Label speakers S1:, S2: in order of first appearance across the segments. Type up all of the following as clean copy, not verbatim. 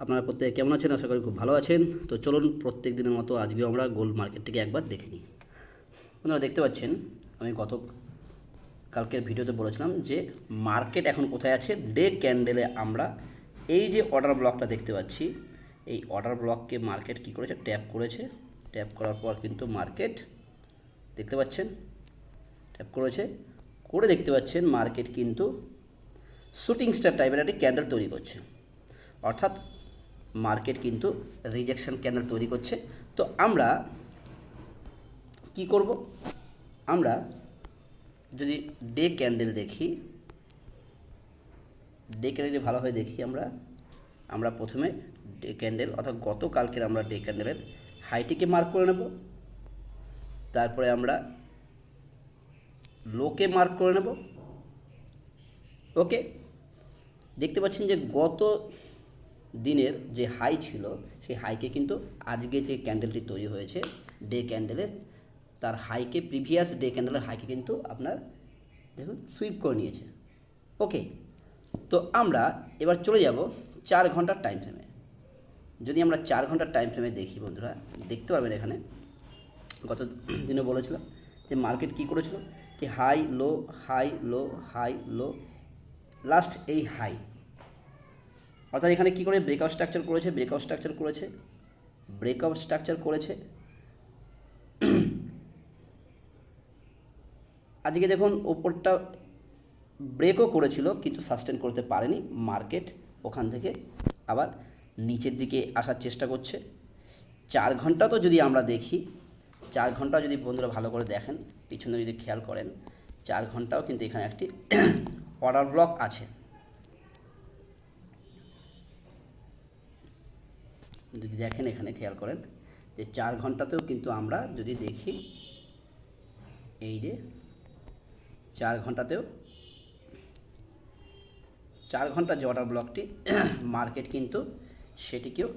S1: আপনারা প্রত্যেকে কেমন আছেন? আশা করি খুব ভালো আছেন। তো চলুন প্রত্যেক দিনের মতো আজকেও আমরা গোল্ড মার্কেটটিকে একবার দেখে নিই। আপনারা দেখতে পাচ্ছেন, আমি কালকের ভিডিওতে বলেছিলাম যে মার্কেট এখন কোথায় আছে। ডে ক্যান্ডেলে আমরা এই যে অর্ডার ব্লকটা দেখতে পাচ্ছি, এই অর্ডার ব্লককে মার্কেট কী করেছে, ট্যাপ করেছে। ট্যাপ করার পর কিন্তু মার্কেট দেখতে পাচ্ছেন, ট্যাপ করেছে, করে দেখতে পাচ্ছেন মার্কেট কিন্তু শুটিং স্টার টাইপের একটি ক্যান্ডেল তৈরি করছে। অর্থাৎ মার্কেট কিন্তু রিজেকশন ক্যান্ডেল তৈরি করছে। তো আমরা কি করব, আমরা যদি ডে ক্যান্ডেল দেখি, ডে ক্যান্ডেল যদি ভালোভাবে দেখি, আমরা প্রথমে ডে ক্যান্ডেল অর্থাৎ গতকালকের আমরা ডে ক্যান্ডেলের হাইটিকে মার্ক করে নেব। তারপরে আমরা লোকে মার্ক করে নেব। ওকে, দেখতে পাচ্ছেন যে গত দিনের যে হাই ছিল, সেই হাইকে কিন্তু আজকে যে ক্যান্ডেলটি তৈরি হয়েছে ডে ক্যান্ডেলে, তার হাইকে, প্রিভিয়াস ডে ক্যান্ডেলের হাইকে কিন্তু আপনার দেখুন সুইপ করে নিয়েছে। ওকে, তো আমরা এবার চলে যাব 4 ঘন্টার টাইম ফ্রেমে। যদি আমরা 4 ঘন্টার টাইম ফ্রেমে দেখি বন্ধুরা, দেখতে পারবেন এখানে গত দিনে বলেছিলাম যে মার্কেট কী করেছিল, কি high low high low high low, last এই হাই, অর্থাৎ এখানে কী করে ব্রেকআউট স্ট্রাকচার করেছে, ব্রেকআউট স্ট্রাকচার করেছে। আজকে দেখুন ওপরটা ব্রেকও করেছিল কিন্তু সাস্টেন করতে পারেনি, মার্কেট ওখান থেকে আবার নিচের দিকে আসার চেষ্টা করছে। 4 ঘন্টা তো যদি আমরা দেখি, 4 ঘন্টা যদি বন্ধুরা ভালো করে দেখেন, পিছনে যদি খেয়াল করেন, 4 ঘন্টাও কিন্তু এখানে একটি অর্ডার ব্লক আছে। যদি দেখেন এখানে খেয়াল করেন যে 4 ঘন্টাতেও কিন্তু আমরা যদি দেখি, এই যে 4 ঘন্টাতেও 4 ঘন্টার যে অর্ডার ব্লকটি মার্কেট কিন্তু সেটিকেও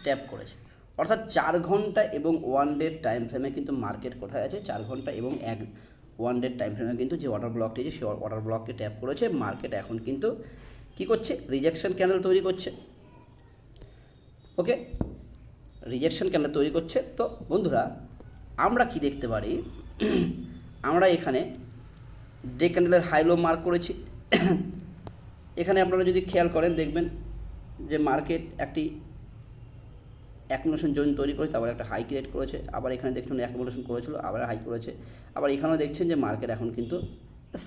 S1: ট্যাপ করেছে। অর্থাৎ 4 ঘন্টা এবং 1 ডে টাইম ফ্রেমে কিন্তু মার্কেট কোথায় আছে, 4 ঘন্টা এবং 1 ডে টাইম ফ্রেমে কিন্তু যে অর্ডার ব্লকটি আছে সেই অর্ডার ব্লককে ট্যাপ করেছে। মার্কেট এখন কিন্তু কী করছে, রিজেকশন ক্যান্ডেল তৈরি করছে। ওকে, রিজেকশন ক্যান্ডেল তৈরি করছে। তো বন্ধুরা আমরা কি দেখতে পারি, আমরা এখানে ডে ক্যান্ডেলের হাই লো মার্ক করেছি। এখানে আপনারা যদি খেয়াল করেন দেখবেন যে মার্কেট একটি অ্যাকুমুলেশন জোন তৈরি করেছে, তারপর একটা হাই ক্রিয়েট করেছে, আবার এখানে দেখছেন অ্যাকুমুলেশন করেছিল, আবার হাই করেছে, আবার এখানেও দেখছেন যে মার্কেট এখন কিন্তু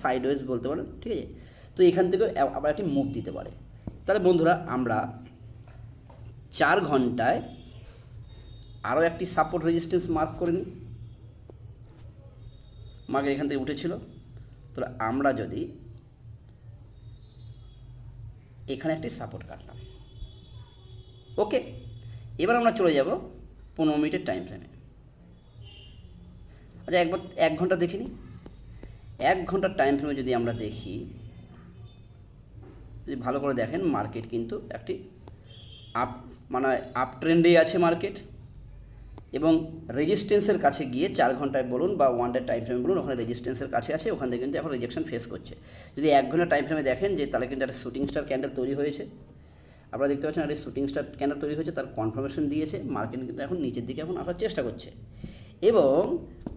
S1: সাইডওয়েজ বলতে পারেন, ঠিক আছে। তো এখান থেকে আবার একটি মুভ দিতে পারে। তাহলে বন্ধুরা আমরা 4 ঘন্টায় আরও একটি সাপোর্ট রেজিস্ট্যান্স মার্ক করে নিই। মার্কেট এখান থেকে উঠেছিল, তাহলে আমরা যদি এখানে একটি সাপোর্ট কাটলাম। ওকে, এবার আমরা চলে যাব 15 মিনিটের টাইম ফ্রেমে। আচ্ছা একবার 1 ঘন্টা দেখে নিই। 1 ঘন্টার টাইম ফ্রেমে যদি আমরা দেখি, যদি ভালো করে দেখেন, মার্কেট কিন্তু একটি আপ ট্রেন্ডেই আছে মার্কেট, এবং রেজিস্ট্যান্সের কাছে গিয়ে 4 ঘন্টায় বলুন বা 1 ডে টাইম ফ্রেমে বলুন, ওখানে রেজিস্ট্যান্সের কাছে আছে, ওখান থেকে কিন্তু এখন রিজেকশন ফেস করছে। যদি 1 ঘন্টা টাইম ফ্রেমে দেখেন যে তাহলে কিন্তু একটা শুটিং স্টার ক্যান্ডেল তৈরি হয়েছে। আপনারা দেখতে পাচ্ছেন একটা শুটিং স্টার ক্যান্ডেল তৈরি হয়েছে, তার কনফার্মেশন দিয়েছে, মার্কেট কিন্তু এখন নিচের দিকে এখন আসার চেষ্টা করছে। এবং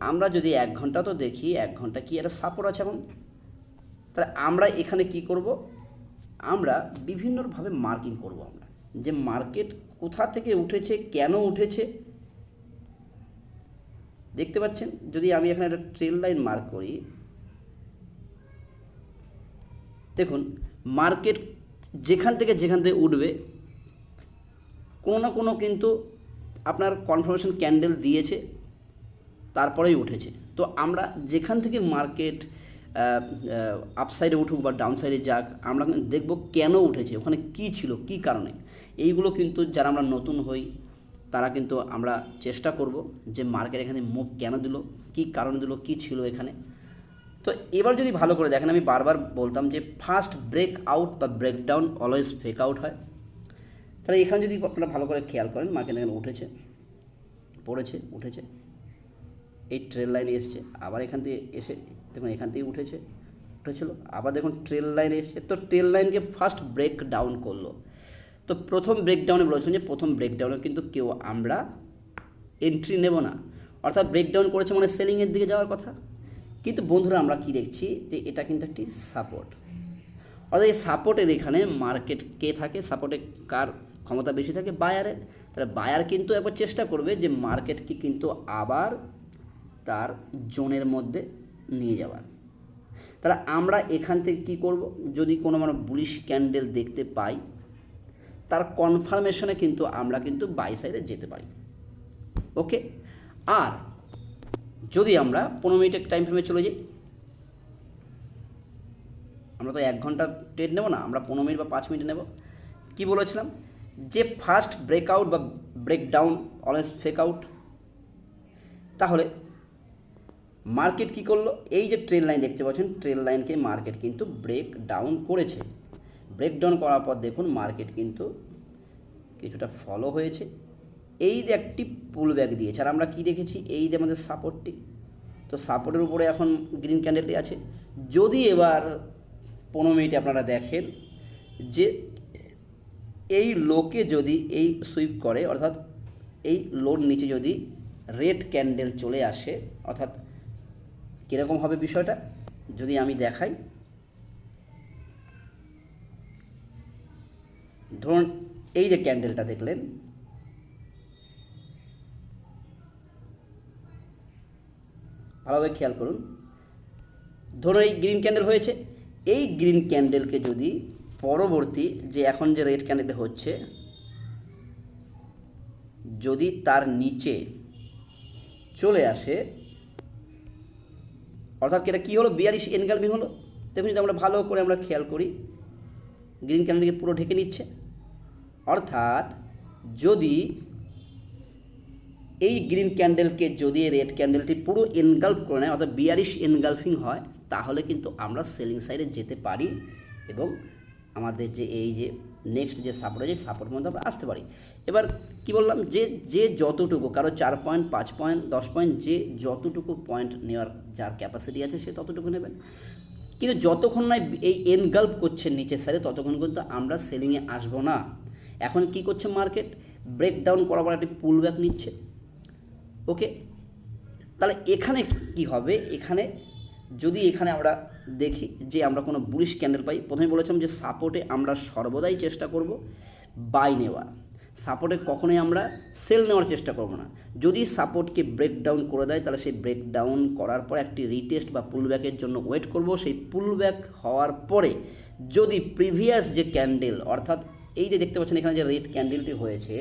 S1: আমরা যদি 1 ঘন্টা তো দেখি, 1 ঘন্টা কি একটা সাপোর্ট আছে এখন। তাহলে আমরা এখানে কি করব, আমরা বিভিন্নভাবে মার্কিং করব, আমরা যে মার্কেট কোথা থেকে উঠেছে, কেন উঠেছে। দেখতে পাচ্ছেন যদি আমি এখানে একটা ট্রেল লাইন মার্ক করি, দেখুন মার্কেট যেখান থেকে উঠবে কোনো না কোনো কিন্তু আপনার কনফার্মেশন ক্যান্ডেল দিয়েছে, তারপরেই উঠেছে। তো আমরা যেখান থেকে মার্কেট আপসাইডে উঠুক বা ডাউন সাইডে যাক, আমরা দেখব কেন উঠেছে, ওখানে কী ছিল, কী কারণে। এইগুলো কিন্তু যারা আমরা নতুন হই তারা কিন্তু আমরা চেষ্টা করব যে মার্কেট এখানে মুভ কেন দিল, কী কারণে দিল, কী ছিল এখানে। তো এবার যদি ভালো করে দেখেন, আমি বারবার বলতাম যে ফার্স্ট ব্রেক আউট বা ব্রেকডাউন অলওয়েজ ফেক আউট হয়। তাহলে এখানে যদি আপনারা ভালো করে খেয়াল করেন, মার্কেট এখানে উঠেছে, পড়েছে, উঠেছে, এই ট্রেল লাইনে এসছে, আবার এখান থেকে এসে দেখুন এখান থেকে উঠেছিল, আবার দেখুন ট্রেল লাইনে এসছে। তো ট্রেল লাইনকে ফার্স্ট ব্রেক ডাউন করলো, তো প্রথম ব্রেকডাউনে বলেছিলাম যে প্রথম ব্রেকডাউনে কিন্তু কেউ আমরা এন্ট্রি নেব না, অর্থাৎ ব্রেকডাউন করেছে মানে সেলিংয়ের দিকে যাওয়ার কথা। কিন্তু বন্ধুরা আমরা কি দেখছি যে এটা কিন্তু একটি সাপোর্ট, অর্থাৎ এই সাপোর্টের এখানে মার্কেট কে থাকে, সাপোর্টে কার ক্ষমতা বেশি থাকে, বায়ারের। তাহলে বায়ার কিন্তু একবার চেষ্টা করবে যে মার্কেটকে কিন্তু আবার তার জোনের মধ্যে নিয়ে যাওয়ার। তাহলে আমরা এখান থেকে কী করব, যদি কোনো মানে বুলিশ ক্যান্ডেল দেখতে পাই তার কনফার্মেশনে কিন্তু আমরা কিন্তু বাই সাইডে যেতে পারি। ওকে, আর যদি আমরা 15 মিনিটের টাইম ফ্রেমে চলে যাই, আমরা তো 1 ঘন্টা ট্রেড নেব না, আমরা 15 মিনিট বা 5 মিনিট নেব। কি বলেছিলাম যে ফার্স্ট ব্রেকআউট বা ব্রেকডাউন অলওয়েজ ফেক আউট। তাহলে মার্কেট কী করলো, এই যে ট্রেন লাইন দেখতে পাচ্ছেন, ট্রেন লাইনকে মার্কেট কিন্তু ব্রেক ডাউন করেছে। ব্রেকডাউন করার পর দেখুন মার্কেট কিন্তু কিছুটা ফলো হয়েছে, এই যে একটি পুল ব্যাক দিয়েছে। আর আমরা কী দেখেছি, এই যে আমাদের সাপোর্টটি, তো সাপোর্টের উপরে এখন গ্রিন ক্যান্ডেলটি আছে। যদি এবার 15 মিনিটে আপনারা দেখেন যে এই লোকে যদি এই সুইপ করে, অর্থাৎ এই লোর নিচে যদি রেড ক্যান্ডেল চলে আসে, অর্থাৎ কীরকম হবে বিষয়টা যদি আমি দেখাই, ধরুন এই যে ক্যান্ডেলটা দেখলেন, ভালোভাবে খেয়াল করুন, ধরুন এই গ্রিন ক্যান্ডেল হয়েছে, এই গ্রিন ক্যান্ডেলকে যদি পরবর্তী যে এখন যে রেড ক্যান্ডেল হচ্ছে যদি তার নিচে চলে আসে, অর্থাৎ এটা কী হলো, বিয়ারিশ এনগালভিং হলো। দেখুন যদি আমরা ভালো করে আমরা খেয়াল করি, গ্রিন ক্যান্ডেলকে পুরো ঢেকে নিচ্ছে। অর্থাৎ যদি এই গ্রিন ক্যান্ডেলকে যদি রেড ক্যান্ডেলটি পুরো এনগালফ করে নেয়, অর্থাৎ বিয়ারিশ এনগালফিং হয়, তাহলে কিন্তু আমরা সেলিং সাইডে যেতে পারি এবং আমাদের যে এই যে নেক্সট যে সাপোর্ট আছে সাপোর্টের মধ্যে আমরা আসতে পারি। এবার কি বললাম যে যে যতটুকু, কারো 4 পয়েন্ট 5 পয়েন্ট 10 পয়েন্ট, যে যতটুকু পয়েন্ট নেওয়ার যার ক্যাপাসিটি আছে সে ততটুকু নেবেন। কিন্তু যতক্ষণ না এই এনগালফ করছে নিচের সাইডে ততক্ষণ কিন্তু আমরা সেলিংয়ে আসবো না। এখন কি করছে মার্কেট, ব্রেকডাউন করার পর একটি পুল ব্যাক নিচ্ছে। ওকে, তাহলে এখানে কি হবে, এখানে যদি এখানে আমরা দেখি যে আমরা কোনো বুলিশ ক্যান্ডেল পাই, প্রথমে বলেছিলাম যে সাপোর্টে আমরা সর্বদাই চেষ্টা করব বাই নেওয়ার, সাপোর্টে কখনোই আমরা সেল নেওয়ার চেষ্টা করব না। যদি সাপোর্টকে ব্রেকডাউন করে দেয় তাহলে সেই ব্রেকডাউন করার পর একটি রিটেস্ট বা পুলব্যাকের জন্য ওয়েট করব। সেই পুলব্যাক হওয়ার পরে যদি প্রিভিয়াস যে ক্যান্ডেল, অর্থাৎ এই যে দেখতে পাচ্ছেন এখানে যে রেড ক্যান্ডেলটি হয়েছে,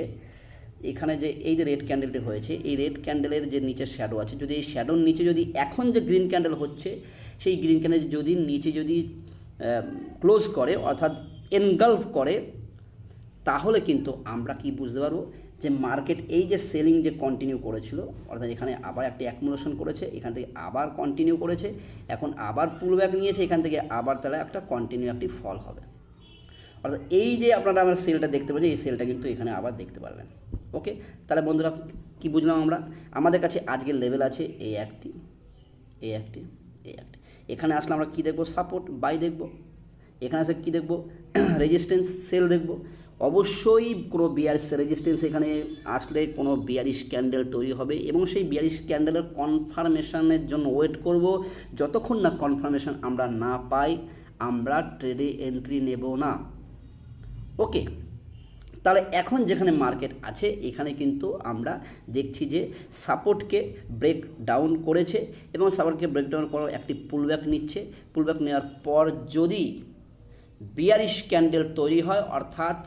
S1: এখানে যে এই যে রেড ক্যান্ডেলটি হয়েছে, এই রেড ক্যান্ডেলের যে নিচে শ্যাডো আছে, যদি এই শ্যাডোর নিচে যদি এখন যে গ্রিন ক্যান্ডেল হচ্ছে সেই গ্রিন ক্যান্ডেল যদি নিচে যদি ক্লোজ করে, অর্থাৎ এনগালফ করে, তাহলে কিন্তু আমরা কি বুঝতে পারবো যে মার্কেট এই যে সেলিং যে কন্টিনিউ করেছিল, অর্থাৎ এখানে আবার একটি অ্যাকুমুলেশন করেছে, এখান থেকে আবার কন্টিনিউ করেছে, এখন আবার পুলব্যাক নিয়েছে, এখান থেকে আবার তাহলে একটা কন্টিনিউ একটি ফল হবে। অর্থাৎ এই যে আপনারা আমার সেলটা দেখতে পাচ্ছেন, এই সেলটা কিন্তু এখানে আবার দেখতে পারবেন। ওকে, তাহলে বন্ধুরা কি বুঝলাম আমরা, আমাদের কাছে আজকের লেভেল আছে এই একটি, এই একটি, এই একটি। এখানে আসলে আমরা কী দেখবো, সাপোর্ট বাই দেখব। এখানে আসলে কী দেখব, রেজিস্ট্যান্স সেল দেখব। অবশ্যই কোনো বিয়ারিশ রেজিস্ট্যান্স এখানে আসলে কোনো বিয়ারিশ ক্যান্ডেল তৈরি হবে এবং সেই বিয়ারিশ ক্যান্ডেলের কনফার্মেশনের জন্য ওয়েট করব। যতক্ষণ না কনফার্মেশন আমরা না পাই আমরা ট্রেডে এন্ট্রি নেব না। ওকে, তাহলে এখন যেখানে মার্কেট আছে এখানে কিন্তু আমরা দেখছি যে সাপোর্টকে ব্রেক ডাউন করেছে এবং সাপোর্টকে ব্রেক ডাউন করার একটি পুলব্যাক নিচ্ছে। পুলব্যাক নেওয়ার পর যদি বিয়ারিশ ক্যান্ডেল তৈরি হয়, অর্থাৎ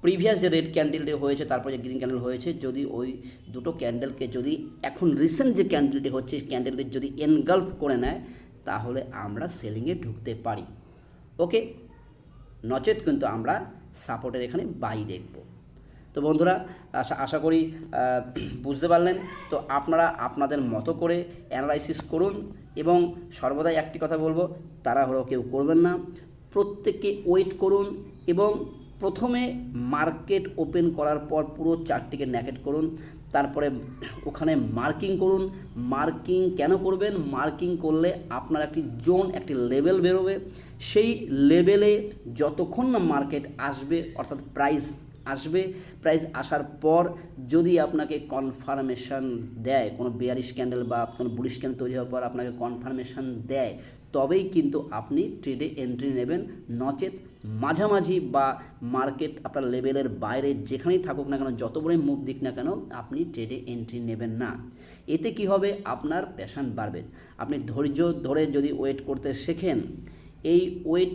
S1: প্রিভিয়াস যে রেড ক্যান্ডেলটি হয়েছে তারপর যে গ্রিন ক্যান্ডেল হয়েছে, যদি ওই দুটো ক্যান্ডেলকে যদি এখন রিসেন্ট যে ক্যান্ডেলটি হচ্ছে ক্যান্ডেলটি যদি এনগালফ করে নেয় তাহলে আমরা সেলিংয়ে ঢুকতে পারি। ওকে, নচেত কিন্তু আমরা সাপোর্টের এখানে বাই দেখব। তো বন্ধুরা আশা করি বুঝতে পারলেন। তো আপনারা আপনাদের মতো করে অ্যানালাইসিস করুন এবং সর্বদাই একটি কথা বলবো, তাড়াহুড়ো কেউ করবেন না, প্রত্যেককে ওয়েট করুন এবং প্রথমে মার্কেট ওপেন করার পর পুরো চার্টটিকে ন্যাকেট করুন, তারপরে ওখানে মার্কিং করুন। মার্কিং কেন করবেন, মার্কিং করলে আপনার একটি জোন একটি লেভেল বেরোবে, সেই লেভেলে যতক্ষণ না মার্কেট আসবে, অর্থাৎ প্রাইস আসবে। প্রাইস আসার পর যদি আপনাকে কনফার্মেশন দেয়, কোনো বেয়ারিশ ক্যান্ডেল বা কোনো বুলিশ ক্যান্ডেল তৈরি হওয়ার পর আপনাকে কনফার্মেশন দেয়, তবেই কিন্তু আপনি ট্রেডে এন্ট্রি নেবেন। নচেত মাঝামাঝি বা মার্কেট আপনার লেভেলের বাইরে যেখানেই থাকুক না কেন, যত বড়ই মুভ দিক না কেন, আপনি ট্রেডে এন্ট্রি নেবেন না। এতে কি হবে, আপনার প্যাশন বাড়বে। আপনি ধৈর্য ধরে যদি ওয়েট করতে শেখেন, এই ওয়েট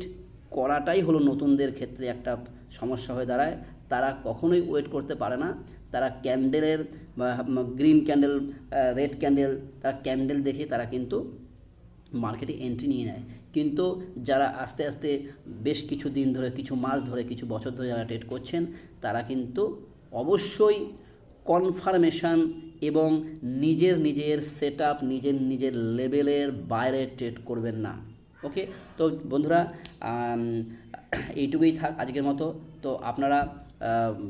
S1: করাটাই হলো নতুনদের ক্ষেত্রে একটা সমস্যা হয়ে দাঁড়ায়। তারা কখনোই ওয়েট করতে পারে না। তারা ক্যান্ডেলের গ্রিন ক্যান্ডেল, রেড ক্যান্ডেল, তারা ক্যান্ডেল দেখে তারা কিন্তু মার্কেটে এন্ট্রি নিয়ে নেয়। কিন্তু যারা আস্তে আস্তে বেশ কিছু দিন ধরে, কিছু মাস ধরে, কিছু বছর ধরে যারা ট্রেড করছেন, তারা কিন্তু অবশ্যই কনফার্মেশন এবং নিজের সেট আপ, নিজের লেভেলের বাইরে ট্রেড করবেন না। ওকে, তো বন্ধুরা এইটুকুই থাক আজকের মতো। তো আপনারা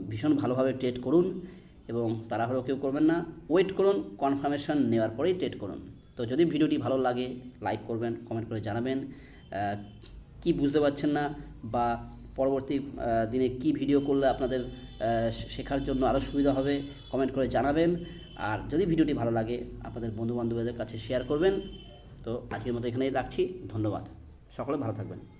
S1: ভীষণ ভালোভাবে ট্রেড করুন এবং তাড়াহুড়ো কেউ করবেন না, ওয়েট করুন, কনফার্মেশন নেওয়ার পরেই ট্রেড করুন। তো যদি ভিডিওটি ভালো লাগে লাইক করবেন, কমেন্ট করে জানাবেন কি বুঝতে পারছেন না, বা পরবর্তী দিনে কি ভিডিও করলে আপনাদের শেখার জন্য আরও সুবিধা হবে, কমেন্ট করে জানাবেন। আর যদি ভিডিওটি ভালো লাগে আপনাদের বন্ধুবান্ধবদের কাছে শেয়ার করবেন। তো আজকের মতো এখানেই রাখছি, ধন্যবাদ, সকলে ভালো থাকবেন।